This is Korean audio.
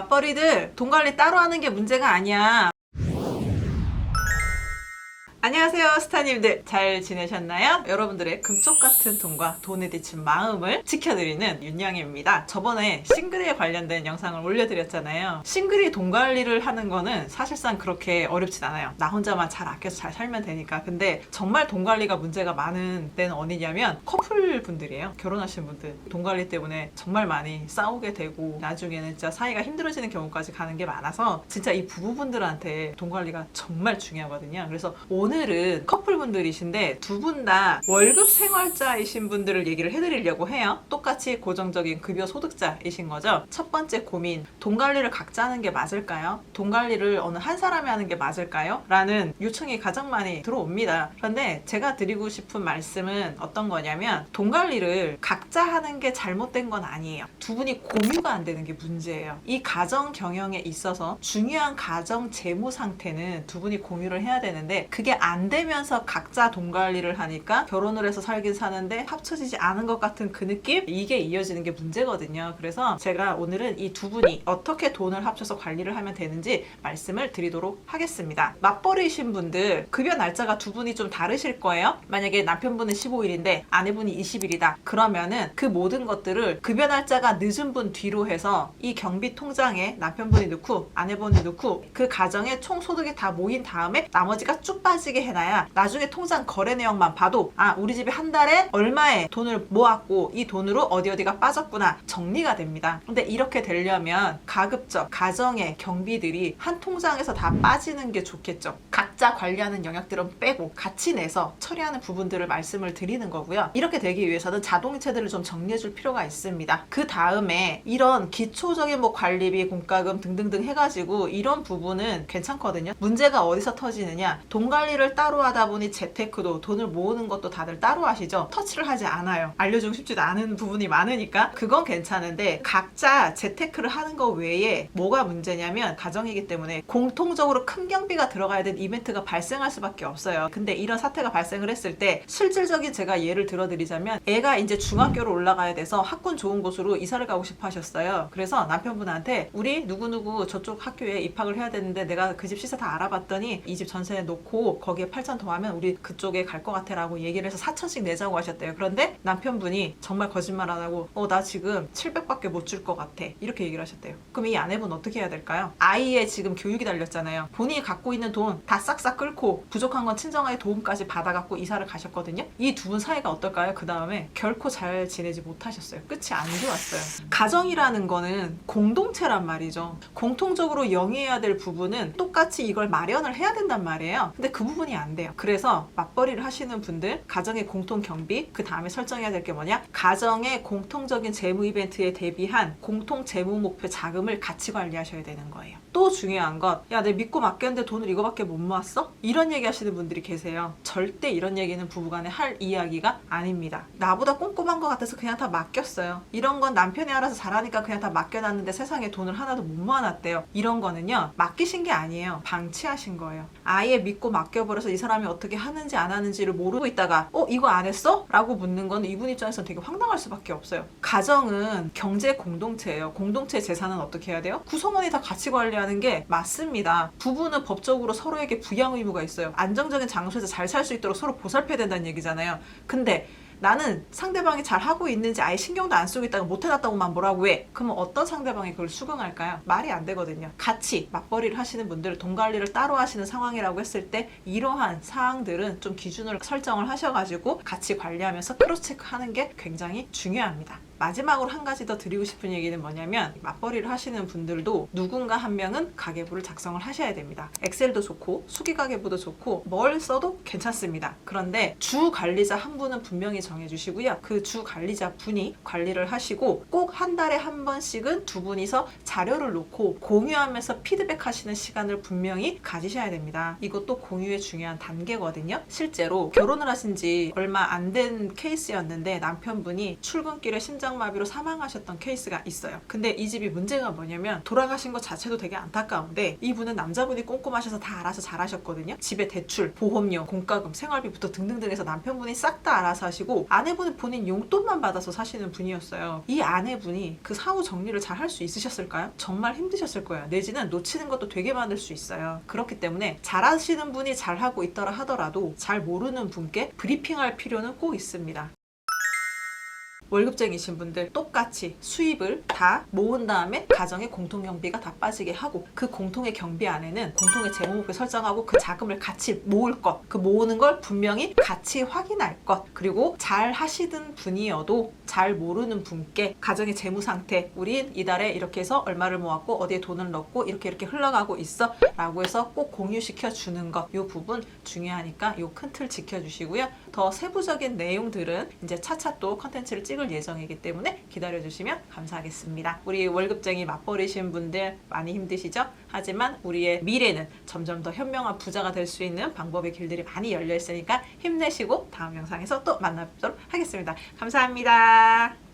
맞벌이들 돈 관리 따로 하는 게 문제가 아니야. 안녕하세요, 스타님들. 잘 지내셨나요? 여러분들의 금쪽 같은 돈과 돈에 대친 마음을 지켜드리는 윤영입니다. 저번에 싱글에 관련된 영상을 올려드렸잖아요. 싱글이 돈 관리를 하는 거는 사실상 그렇게 어렵진 않아요. 나 혼자만 잘 아껴서 잘 살면 되니까. 근데 정말 돈 관리가 문제가 많은 데는 어디냐면 커플 분들이에요. 결혼하신 분들. 돈 관리 때문에 정말 많이 싸우게 되고 나중에는 진짜 사이가 힘들어지는 경우까지 가는 게 많아서 진짜 이 부부분들한테 돈 관리가 정말 중요하거든요. 그래서 오늘은 커플분들이신데 두 분 다 월급 생활자이신 분들을 얘기를 해드리려고 해요. 똑같이 고정적인 급여 소득자이신 거죠. 첫 번째 고민, 돈 관리를 각자 하는 게 맞을까요? 돈 관리를 어느 한 사람이 하는 게 맞을까요? 라는 요청이 가장 많이 들어옵니다. 그런데 제가 드리고 싶은 말씀은 어떤 거냐면 돈 관리를 각자 하는 게 잘못된 건 아니에요. 두 분이 공유가 안 되는 게 문제예요. 이 가정 경영에 있어서 중요한 가정 재무 상태는 두 분이 공유를 해야 되는데 그게 안 되면서 각자 돈 관리를 하니까 결혼을 해서 살긴 사는데 합쳐지지 않은 것 같은 그 느낌? 이게 이어지는 게 문제거든요. 그래서 제가 오늘은 이 두 분이 어떻게 돈을 합쳐서 관리를 하면 되는지 말씀을 드리도록 하겠습니다. 맞벌이신 분들 급여 날짜가 두 분이 좀 다르실 거예요. 만약에 남편분은 15일인데 아내분이 20일이다. 그러면은 그 모든 것들을 급여 날짜가 늦은 분 뒤로 해서 이 경비 통장에 남편분이 넣고 아내분이 넣고 그 가정의 총 소득이 다 모인 다음에 나머지가 쭉 빠지게 해놔야 나중에 통장 거래 내역만 봐도 우리 집이 한 달에 얼마의 돈을 모았고 이 돈으로 어디가 빠졌구나 정리가 됩니다. 근데 이렇게 되려면 가급적 가정의 경비들이 한 통장에서 다 빠지는 게 좋겠죠. 각자 관리하는 영역들은 빼고 같이 내서 처리하는 부분들을 말씀을 드리는 거고요. 이렇게 되기 위해서는 자동이체들을 좀 정리해 줄 필요가 있습니다. 그 다음에 이런 기초적인 관리비, 공과금 등등등 해가지고 이런 부분은 괜찮거든요. 문제가 어디서 터지느냐, 돈 관리를 따로 하다 보니 재테크도 돈을 모으는 것도 다들 따로 하시죠. 터치를 하지 않아요. 알려주고 싶지도 않은 부분이 많으니까 그건 괜찮은데 각자 재테크를 하는 거 외에 뭐가 문제냐면 가정이기 때문에 공통적으로 큰 경비가 들어가야 되는 이벤트가 발생할 수밖에 없어요. 근데 이런 사태가 발생을 했을 때 실질적인 제가 예를 들어드리자면 애가 이제 중학교로 올라가야 돼서 학군 좋은 곳으로 이사를 가고 싶어 하셨어요. 그래서 남편분한테 우리 누구누구 저쪽 학교에 입학을 해야 되는데 내가 그 집 시세 다 알아봤더니 이 집 전세 놓고 거기에 8천 더하면 우리 그쪽에 갈 것 같아 라고 얘기를 해서 4천씩 내자고 하셨대요. 그런데 남편분이 정말 거짓말 안 하고 나 지금 700밖에 못 줄 것 같아 이렇게 얘기를 하셨대요. 그럼 이 아내분 어떻게 해야 될까요? 아이의 지금 교육이 달렸잖아요. 본인이 갖고 있는 돈 다 싹싹 끌고 부족한 건 친정아의 도움까지 받아갖고 이사를 가셨거든요. 이 두 분 사이가 어떨까요? 그 다음에 결코 잘 지내지 못하셨어요. 끝이 안 좋았어요. 가정이라는 거는 공동체란 말이죠. 공통적으로 영위해야 될 부분은 똑같이 이걸 마련을 해야 된단 말이에요. 근데 그 부분이 안 돼요. 그래서 맞벌이를 하시는 분들 가정의 공통 경비, 그 다음에 설정해야 될 게 뭐냐, 가정의 공통적인 재무 이벤트에 대비한 공통 재무 목표 자금을 같이 관리하셔야 되는 거예요. 또 중요한 것, 야, 내 믿고 맡겼는데 돈을 이거밖에 못 모았어? 이런 얘기 하시는 분들이 계세요. 절대 이런 얘기는 부부간에 할 이야기가 아닙니다. 나보다 꼼꼼한 것 같아서 그냥 다 맡겼어요. 이런 건 남편이 알아서 잘하니까 그냥 다 맡겨놨는데 세상에 돈을 하나도 못 모아놨대요. 이런 거는요, 맡기신 게 아니에요. 방치하신 거예요. 아예 믿고 맡겨버려서 이 사람이 어떻게 하는지 안 하는지를 모르고 있다가 이거 안 했어? 라고 묻는 건 이분 입장에서는 되게 황당할 수밖에 없어요. 가정은 경제 공동체예요. 공동체 재산은 어떻게 해야 돼요? 구성원이 다 같이 관리하는 게 맞습니다. 부부는 법적으로 서로에게 부양 의무가 있어요. 안정적인 장소에서 잘 살 수 있도록 서로 보살펴야 된다는 얘기잖아요. 근데 나는 상대방이 잘 하고 있는지 아예 신경도 안 쓰고 있다가 못 해놨다고만 뭐라고 해. 그러면 어떤 상대방이 그걸 수긍할까요? 말이 안 되거든요. 같이 맞벌이를 하시는 분들, 돈 관리를 따로 하시는 상황이라고 했을 때 이러한 사항들은 좀 기준을 설정을 하셔가지고 같이 관리하면서 크로스 체크하는 게 굉장히 중요합니다. 마지막으로 한 가지 더 드리고 싶은 얘기는 뭐냐면 맞벌이를 하시는 분들도 누군가 한 명은 가계부를 작성을 하셔야 됩니다. 엑셀도 좋고 수기가계부도 좋고 뭘 써도 괜찮습니다. 그런데 주 관리자 한 분은 분명히 정해주시고요. 그 주 관리자 분이 관리를 하시고 꼭 한 달에 한 번씩은 두 분이서 자료를 놓고 공유하면서 피드백 하시는 시간을 분명히 가지셔야 됩니다. 이것도 공유의 중요한 단계거든요. 실제로 결혼을 하신 지 얼마 안 된 케이스였는데 남편분이 출근길에 심장 심장마비로 사망하셨던 케이스가 있어요. 근데 이 집이 문제가 뭐냐면 돌아가신 것 자체도 되게 안타까운데 이분은 남자분이 꼼꼼하셔서 다 알아서 잘하셨거든요. 집에 대출, 보험료, 공과금, 생활비부터 등등등 해서 남편분이 싹 다 알아서 하시고 아내분은 본인 용돈만 받아서 사시는 분이었어요. 이 아내분이 그 사후 정리를 잘 할 수 있으셨을까요? 정말 힘드셨을 거예요. 내지는 놓치는 것도 되게 많을 수 있어요. 그렇기 때문에 잘하시는 분이 잘하고 있더라 하더라도 잘 모르는 분께 브리핑할 필요는 꼭 있습니다. 월급쟁이신 분들 똑같이 수입을 다 모은 다음에 가정의 공통경비가 다 빠지게 하고 그 공통의 경비 안에는 공통의 재무목표 설정하고 그 자금을 같이 모을 것, 그 모으는 걸 분명히 같이 확인할 것, 그리고 잘 하시던 분이어도 잘 모르는 분께 가정의 재무 상태, 우린 이달에 이렇게 해서 얼마를 모았고 어디에 돈을 넣고 이렇게 흘러가고 있어 라고 해서 꼭 공유시켜 주는 것, 이 부분 중요하니까 이 큰 틀 지켜주시고요. 더 세부적인 내용들은 이제 차차 또 컨텐츠를 찍을 예정이기 때문에 기다려주시면 감사하겠습니다. 우리 월급쟁이 맞벌이신 분들 많이 힘드시죠? 하지만 우리의 미래는 점점 더 현명한 부자가 될 수 있는 방법의 길들이 많이 열려 있으니까 힘내시고 다음 영상에서 또 만나뵙도록 하겠습니다. 감사합니다.